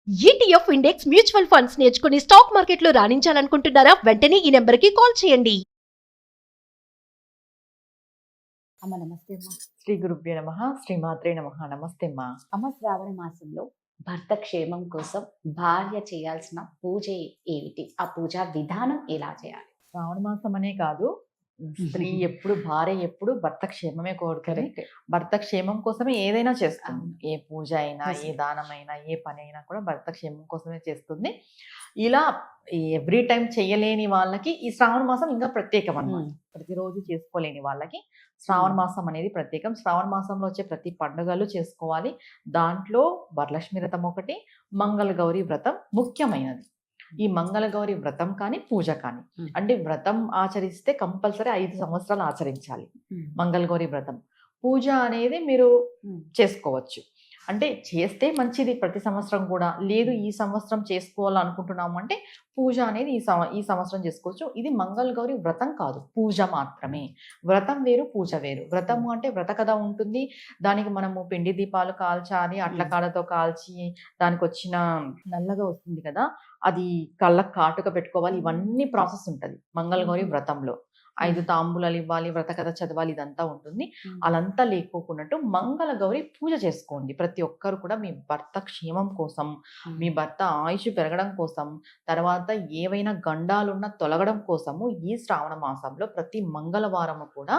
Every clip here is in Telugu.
ఈటీఎఫ్ ఇండెక్స్ మ్యూచువల్ ఫండ్స్ నేర్చుకుని స్టాక్ మార్కెట్లో రాణించాలనుకుంటున్నారా? వెంటనే ఈ నెంబర్కి కాల్ చేయండి. అమ్మ నమస్తే అమ్మ. శ్రీ గురుభ్యో నమః. శ్రీ మాత్రే నమః. నమస్తే అమ్మా. అమ్మ శ్రావణ మాసంలో భర్త క్షేమం కోసం భార్య చేయాల్సిన పూజ ఏమిటి? ఆ పూజా విధానం ఎలా చేయాలి? శ్రావణ మాసం అనే కాదు, స్త్రీ ఎప్పుడు, భార్య ఎప్పుడు భర్త క్షేమమే కోరుతుంది. భర్త క్షేమం కోసమే ఏదైనా చేస్తుంది. ఏ పూజ అయినా, ఏ దానమైనా, ఏ పని అయినా కూడా భర్త క్షేమం కోసమే చేస్తుంది. ఇలా ఎవ్రీ టైం చేయలేని వాళ్ళకి ఈ శ్రావణ మాసం ఇంకా ప్రత్యేకం అన్నమాట. ప్రతిరోజు చేసుకోలేని వాళ్ళకి శ్రావణ మాసం అనేది ప్రత్యేకం. శ్రావణ మాసంలో వచ్చే ప్రతి పండుగలు చేసుకోవాలి. దాంట్లో వరలక్ష్మి వ్రతం ఒకటి, మంగళగౌరి వ్రతం ముఖ్యమైనది. ఈ మంగళగౌరి వ్రతం కానీ, పూజ కానీ, అంటే వ్రతం ఆచరిస్తే కంపల్సరీ 5 సంవత్సరాలు ఆచరించాలి మంగళగౌరి వ్రతం. పూజ అనేది మీరు చేసుకోవచ్చు, అంటే చేస్తే మంచిది ప్రతి సంవత్సరం కూడా. లేదు ఈ సంవత్సరం చేసుకోవాలనుకుంటున్నాము అంటే పూజ అనేది ఈ సంవత్సరం చేసుకోవచ్చు. ఇది మంగళగౌరి వ్రతం కాదు, పూజ మాత్రమే. వ్రతం వేరు, పూజ వేరు. వ్రతము అంటే వ్రత కథ ఉంటుంది, దానికి మనము పిండి దీపాలు కాల్చాలి, అట్ల కాడతో కాల్చి దానికి వచ్చిన నల్లగా వస్తుంది కదా, అది కళ్ళకు కాటుక పెట్టుకోవాలి. ఇవన్నీ ప్రాసెస్ ఉంటుంది మంగళగౌరి వ్రతంలో. 5 తాంబూలాలు ఇవ్వాలి, వ్రత కథ చదవాలి, ఇదంతా ఉంటుంది. అలంతా లేకోకున్నట్టు మంగళగౌరి పూజ చేసుకోండి. ప్రతి ఒక్కరు కూడా మీ భర్త క్షేమం కోసం, మీ భర్త ఆయుష్ పెరగడం కోసం, తర్వాత ఏవైనా గండాలున్న తొలగడం కోసము ఈ శ్రావణ మాసంలో ప్రతి మంగళవారము కూడా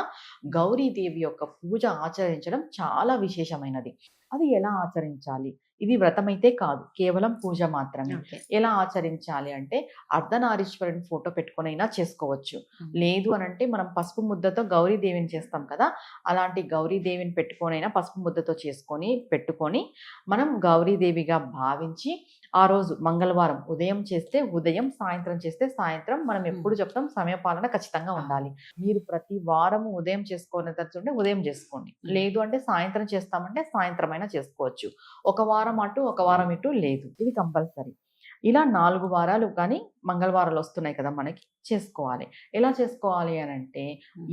గౌరీదేవి యొక్క పూజ ఆచరించడం చాలా విశేషమైనది. అది ఎలా ఆచరించాలి? ఇది వ్రతమైతే కాదు, కేవలం పూజ మాత్రమే. ఎలా ఆచరించాలి అంటే అర్ధనారీశ్వరుని ఫోటో పెట్టుకొనైనా చేసుకోవచ్చు. లేదు అనంటే మనం పసుపు ముద్దతో గౌరీదేవిని చేస్తాం కదా, అలాంటి గౌరీదేవిని పెట్టుకొనైనా పసుపు ముద్దతో పెట్టుకొని మనం గౌరీదేవిగా భావించి ఆ రోజు మంగళవారం ఉదయం చేస్తే ఉదయం, సాయంత్రం చేస్తే సాయంత్రం. మనం ఎప్పుడు చెప్తాం సమయపాలన ఖచ్చితంగా ఉండాలి. మీరు ప్రతి వారము ఉదయం చేసుకోవాలని తలుచుకుంటే ఉదయం చేసుకోండి, లేదు అంటే సాయంత్రం చేస్తామంటే సాయంత్రం అయినా చేసుకోవచ్చు. ఒక వారం అటు, ఒక వారం ఇటు లేదు, ఇది కంపల్సరీ. ఇలా 4 వారాలు కానీ మంగళవారాలు వస్తున్నాయి కదా మనకి, చేసుకోవాలి. ఎలా చేసుకోవాలి అని అంటే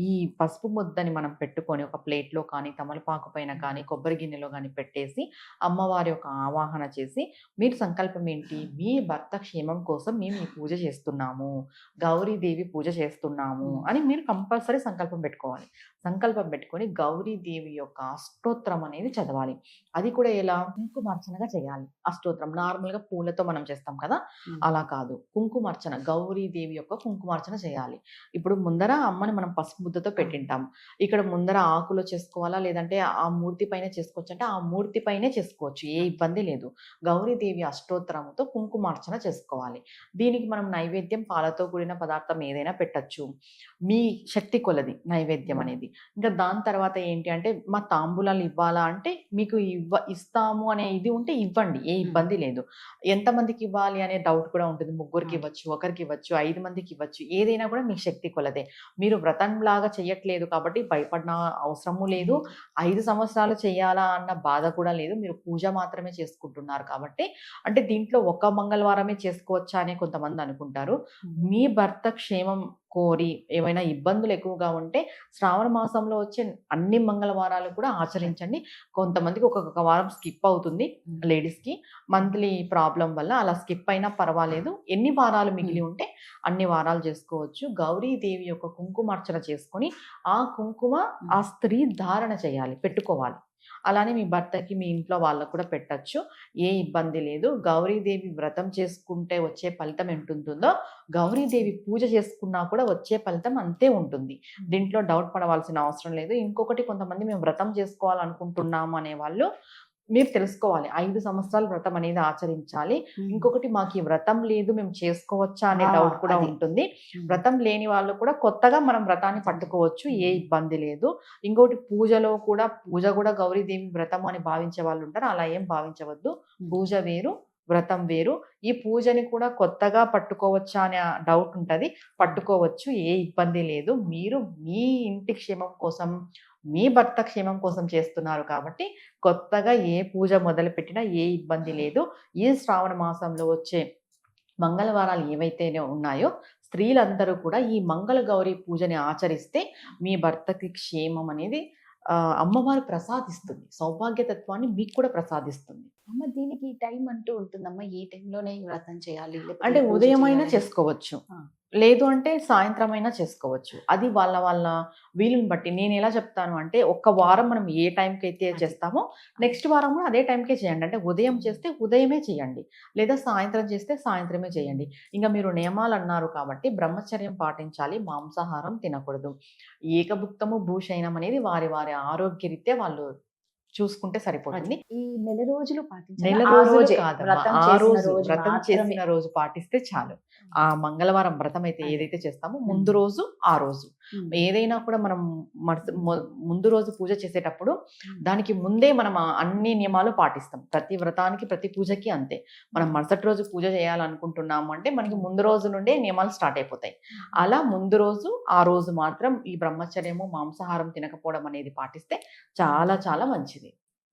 ఈ పసుపు ముద్దని మనం పెట్టుకొని ఒక ప్లేట్లో కానీ, తమలపాకు పైన కానీ, కొబ్బరి గిన్నెలో కానీ పెట్టేసి అమ్మవారి యొక్క ఆవాహన చేసి, మీరు సంకల్పం ఏంటి? మీ భర్త క్షేమం కోసం మేము ఈ పూజ చేస్తున్నాము, గౌరీదేవి పూజ చేస్తున్నాము అని మీరు కంపల్సరీ సంకల్పం పెట్టుకోవాలి. సంకల్పం పెట్టుకొని గౌరీదేవి యొక్క అష్టోత్తరం అనేది చదవాలి. అది కూడా ఎలా? కుంకుమార్చనగా చేయాలి. అష్టోత్తరం నార్మల్గా పూలతో మనం చేస్తాం కదా, అలా కాదు, కుంకుమార్చన, గౌరీదేవి యొక్క కుంకుమార్చన చేయాలి. ఇప్పుడు ముందర అమ్మని మనం పసుపు ముద్దతో పెట్టింటాం, ఇక్కడ ముందర ఆకులో చేసుకోవాలా లేదంటే ఆ మూర్తి పైన చేసుకోవచ్చు అంటే ఆ మూర్తి పైనే చేసుకోవచ్చు, ఏ ఇబ్బంది లేదు. గౌరీదేవి అష్టోత్తరంతో కుంకుమార్చన చేసుకోవాలి. దీనికి మనం నైవేద్యం పాలతో కూడిన పదార్థం ఏదైనా పెట్టచ్చు, మీ శక్తి కొలది నైవేద్యం అనేది. ఇంకా దాని తర్వాత ఏంటి అంటే మా తాంబూలాలు ఇవ్వాలా అంటే మీకు ఇస్తాము అనే ఇది ఉంటే ఇవ్వండి, ఏ ఇబ్బంది లేదు. ఎంతమందికి ఇవ్వాలి అనే డౌట్ కూడా ఉంటుంది. 3కి ఇవ్వచ్చు, ఒకరికి ఇవ్వచ్చు, 5 మందికి ఇవ్వచ్చు, ఏదైనా కూడా మీ శక్తి కొలదే. మీరు వ్రతం లాగా చెయ్యట్లేదు కాబట్టి భయపడిన అవసరము లేదు. 5 సంవత్సరాలు చేయాలా అన్న బాధ కూడా లేదు. మీరు పూజ మాత్రమే చేసుకుంటున్నారు కాబట్టి, అంటే దీంట్లో ఒక మంగళవారమే చేసుకోవచ్చా అని కొంతమంది అనుకుంటారు. మీ భర్త క్షేమం కోరి ఏమైనా ఇబ్బందులు ఎక్కువగా ఉంటే శ్రావణ మాసంలో వచ్చే అన్ని మంగళవారాలు కూడా ఆచరించండి. కొంతమందికి ఒక్కొక్క వారం స్కిప్ అవుతుంది, లేడీస్కి మంత్లీ ప్రాబ్లం వల్ల అలా స్కిప్ అయినా పర్వాలేదు. ఎన్ని వారాలు మిగిలి ఉంటే అన్ని వారాలు చేసుకోవచ్చు. గౌరీదేవి యొక్క కుంకుమార్చన చేసుకొని ఆ కుంకుమ ఆ స్త్రీ ధారణ చేయాలి, పెట్టుకోవాలి. అలానే మీ భర్తకి, మీ ఇంట్లో వాళ్ళకు కూడా పెట్టచ్చు, ఏ ఇబ్బంది లేదు. గౌరీదేవి వ్రతం చేసుకుంటే వచ్చే ఫలితం ఎంత ఉంటుందో గౌరీదేవి పూజ చేసుకున్నా కూడా వచ్చే ఫలితం అంతే ఉంటుంది. దీంట్లో డౌట్ పడవలసిన అవసరం లేదు. ఇంకొకటి, కొంతమంది మేము వ్రతం చేసుకోవాలనుకుంటున్నాము అనే వాళ్ళు మీరు తెలుసుకోవాలి, 5 సంవత్సరాలు వ్రతం అనేది ఆచరించాలి. ఇంకొకటి, మాకు ఈ వ్రతం లేదు మేము చేసుకోవచ్చా అనే డౌట్ కూడా ఉంటుంది. వ్రతం లేని వాళ్ళు కూడా కొత్తగా మనం వ్రతాన్ని పట్టుకోవచ్చు, ఏ ఇబ్బంది లేదు. ఇంకొకటి, పూజ కూడా గౌరీదేవి వ్రతం అని భావించే వాళ్ళు ఉంటారు, అలా ఏం భావించవద్దు. పూజ వేరు, వ్రతం వేరు. ఈ పూజని కూడా కొత్తగా పట్టుకోవచ్చా అనే డౌట్ ఉంటుంది, పట్టుకోవచ్చు, ఏ ఇబ్బంది లేదు. మీరు మీ ఇంటి క్షేమం కోసం, మీ భర్త క్షేమం కోసం చేస్తున్నారు కాబట్టి కొత్తగా ఏ పూజ మొదలుపెట్టినా ఏ ఇబ్బంది లేదు. ఈ శ్రావణ మాసంలో వచ్చే మంగళవారాలు ఏవైతే ఉన్నాయో స్త్రీలందరూ కూడా ఈ మంగళ గౌరి పూజని ఆచరిస్తే మీ భర్తకి క్షేమం అనేది అమ్మవారు ప్రసాదిస్తుంది, సౌభాగ్యతత్వాన్ని మీకు కూడా ప్రసాదిస్తుంది. అమ్మ దీనికి టైం అంటూ ఉంటుందమ్మా, ఈ టైంలోనే ఈ వ్రతం చేయాలి లేకపోతే అంటే ఈ పూజ ఉదయమైనా చేయాలి? చేసుకోవచ్చు, ఆ. లేదు అంటే సాయంత్రం అయినా చేసుకోవచ్చు. అది వాళ్ళ వాళ్ళ వీలుని బట్టి. నేను ఎలా చెప్తాను అంటే, ఒక్క వారం మనం ఏ టైంకి అయితే అది. చేస్తామో నెక్స్ట్ వారం కూడా అదే టైంకే చేయండి. అంటే ఉదయం చేస్తే ఉదయమే చేయండి, లేదా సాయంత్రం చేస్తే సాయంత్రమే చేయండి. ఇంకా మీరు నియమాలు అన్నారు కాబట్టి బ్రహ్మచర్యం పాటించాలి, మాంసాహారం తినకూడదు. ఏకభుక్తము భూషయనం అనేది వారి వారి ఆరోగ్యరీత్యా వాళ్ళు చూసుకుంటే సరిపోతుంది. ఈ నెల రోజులు పాటించాలి, నెల ఆ రోజులు రోజే కాదమ్మా, వ్రతం ఆ చేసిన రోజు రోజు వ్రతం మాత్రమే. చేసిన రోజు పాటిస్తే చాలు. ఆ మంగళవారం వ్రతం అయితే అదే. ఏదైతే చేస్తామో ముందు రోజు ఆ రోజు ఉమ్. ఏదైనా కూడా మనం ముందు రోజు పూజ చేసేటప్పుడు దానికి ముందే మనం అన్ని నియమాలు పాటిస్తాం. ప్రతి వ్రతానికి ప్రతి పూజకి అంతే. మనం మరుసటి రోజు పూజ చేయాలనుకుంటున్నాము అంటే మనకి ముందు రోజు నుండే నియమాలు స్టార్ట్ అయిపోతాయి. అలా ముందు రోజు ఆ రోజు మాత్రం ఈ బ్రహ్మచర్యము, మాంసాహారం తినకపోవడం అనేది పాటిస్తే చాలా చాలా మంచిది.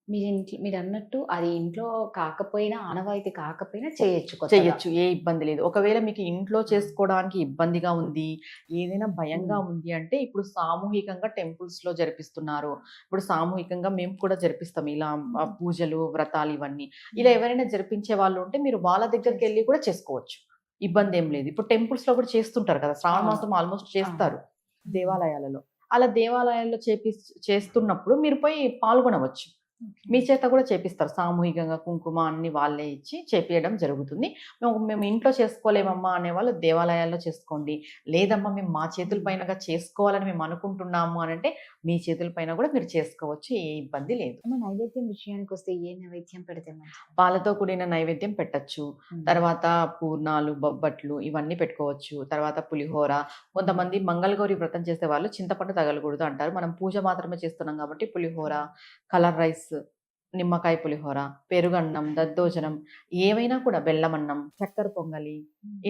మీరు అన్నట్టు అది ఇంట్లో కాకపోయినా, ఆనవాయితీ కాకపోయినా చేయొచ్చు కొత్తగా. చెయ్యొచ్చు, ఏ ఇబ్బంది లేదు. ఒకవేళ మీకు ఇంట్లో చేసుకోవడానికి ఇబ్బందిగా ఉంది, ఏదైనా భయంగా ఉంది అంటే ఇప్పుడు సామూహికంగా టెంపుల్స్ లో జరిపిస్తున్నారు. ఇప్పుడు సామూహికంగా మేము కూడా జరిపిస్తాం ఇలా పూజలు, వ్రతాలు ఇవన్నీ. ఇలా ఎవరైనా జరిపించే వాళ్ళు ఉంటే మీరు వాళ్ళ దగ్గరికి వెళ్ళి కూడా చేసుకోవచ్చు, ఇబ్బంది ఏం లేదు. ఇప్పుడు టెంపుల్స్ లో కూడా చేస్తుంటారు కదా, శ్రావణ మాసం ఆల్మోస్ట్ చేస్తారు దేవాలయాలలో. అలా దేవాలయాల్లో చేస్తున్నప్పుడు మీరు పోయి పాల్గొనవచ్చు. మీ చేత కూడా చేపిస్తారు సామూహికంగా, కుంకుమ అన్ని వాళ్ళే ఇచ్చి చేపియడం జరుగుతుంది. మేము ఇంట్లో చేసుకోలేమమ్మా అనేవాళ్ళు దేవాలయాల్లో చేసుకోండి, లేదమ్మా మేము మా చేతుల పైనగా చేసుకోవాలని మేము అనుకుంటున్నాము అని అంటే మీ చేతుల పైన కూడా మీరు చేసుకోవచ్చు, ఏ ఇబ్బంది లేదు. అమ్మ, నైవేద్యం విషయానికి వస్తే ఏ నైవేద్యం పెడితే మంచిది? పాలతో కూడిన నైవేద్యం పెట్టచ్చు, తర్వాత పూర్ణాలు, బొబ్బట్లు ఇవన్నీ పెట్టుకోవచ్చు, తర్వాత పులిహోర. కొంతమంది మంగళగౌరి వ్రతం చేసే వాళ్ళు చింతపండు తగలకూడదు అంటారు. మనం పూజ మాత్రమే చేస్తున్నాం కాబట్టి పులిహోర, కలర్ రైస్, నిమ్మకాయ పులిహోర, పెరుగన్నం, దద్దోజనం, ఏవైనా కూడా బెల్లమన్నం, చక్కెర పొంగలి,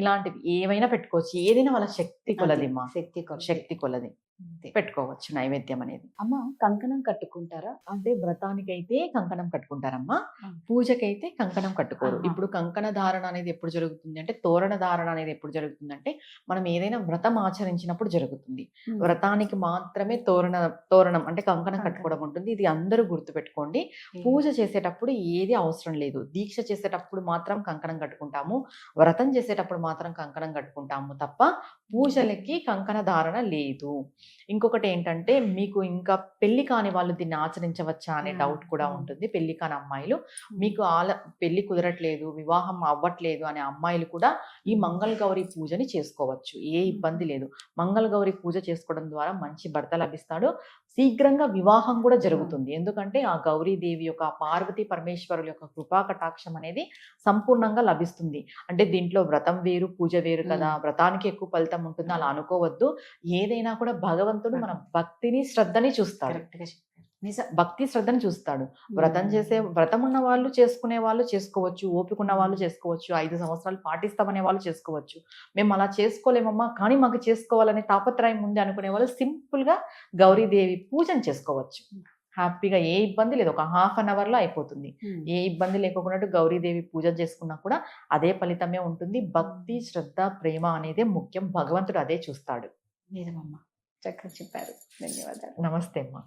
ఇలాంటివి ఏవైనా పెట్టుకోవచ్చు. ఏదైనా వాళ్ళ శక్తి కొలది మా శక్తి కొలది పెట్టుకోవచ్చు నైవేద్యం అనేది. అమ్మ, కంకణం కట్టుకుంటారా? అంటే వ్రతానికైతే కంకణం కట్టుకుంటారమ్మా, పూజకైతే కంకణం కట్టుకోరు. ఆహా. ఇప్పుడు కంకణ ధారణ అనేది ఎప్పుడు జరుగుతుంది అంటే, తోరణ ధారణ అనేది ఎప్పుడు జరుగుతుంది అంటే మనం ఏదైనా వ్రతం ఆచరించినప్పుడు జరుగుతుంది. వ్రతానికి మాత్రమే తోరణం అంటే కంకణం కట్టుకోవడం ఉంటుంది. ఇది అందరూ గుర్తుపెట్టుకోండి. పూజ చేసేటప్పుడు ఏది అవసరం లేదు. దీక్ష చేసేటప్పుడు మాత్రం కంకణం కట్టుకుంటాము, వ్రతం చేసేటప్పుడు మాత్రం కంకణం కట్టుకుంటాము తప్ప పూజలకి కంకణ ధారణ లేదు. ఇంకొకటి ఏంటంటే, మీకు ఇంకా పెళ్లి కాని వాళ్ళు దీన్ని ఆచరించవచ్చా అనే డౌట్ కూడా ఉంటుంది. పెళ్లి కాని అమ్మాయిలు, మీకు పెళ్లి కుదరట్లేదు, వివాహం అవ్వట్లేదు అనే అమ్మాయిలు కూడా ఈ మంగళగౌరి పూజని చేసుకోవచ్చు, ఏ ఇబ్బంది లేదు. మంగళగౌరి పూజ చేసుకోవడం ద్వారా మంచి భర్త లభిస్తాడు, శీఘ్రంగా వివాహం కూడా జరుగుతుంది. ఎందుకంటే ఆ గౌరీదేవి యొక్క, పార్వతీ పరమేశ్వరుల యొక్క కృపా కటాక్షం అనేది సంపూర్ణంగా లభిస్తుంది. అంటే దీంట్లో వ్రతం వేరు, పూజ వేరు కదా, వ్రతానికి ఎక్కువ ఫలితం ఉంటుంది అలా అనుకోవద్దు. ఏదైనా కూడా భగవంతుడు మన భక్తిని, శ్రద్ధని చూస్తాడు. భక్తి శ్రద్ధని చూస్తాడు. వ్రతం ఉన్న వాళ్ళు చేసుకునే వాళ్ళు చేసుకోవచ్చు, ఓపిక ఉన్న వాళ్ళు చేసుకోవచ్చు, 5 సంవత్సరాలు పాటిస్తామనే వాళ్ళు చేసుకోవచ్చు. మేము అలా చేసుకోలేమమ్మా కానీ మాకు చేసుకోవాలనే తాపత్రయం ఉంది అనుకునే వాళ్ళు సింపుల్ గా గౌరీదేవి పూజను చేసుకోవచ్చు హ్యాపీగా, ఏ ఇబ్బంది లేదు. ఒక ½ అన్ అవర్లో అయిపోతుంది. ఏ ఇబ్బంది లేకుండా గౌరీదేవి పూజ చేసుకున్నా కూడా అదే ఫలితమే ఉంటుంది. భక్తి, శ్రద్ధ, ప్రేమ అనేదే ముఖ్యం. భగవంతుడు అదే చూస్తాడు. నిజమమ్మా, చక్కగా చెప్పారు. ధన్యవాదాలు. నమస్తే అమ్మా.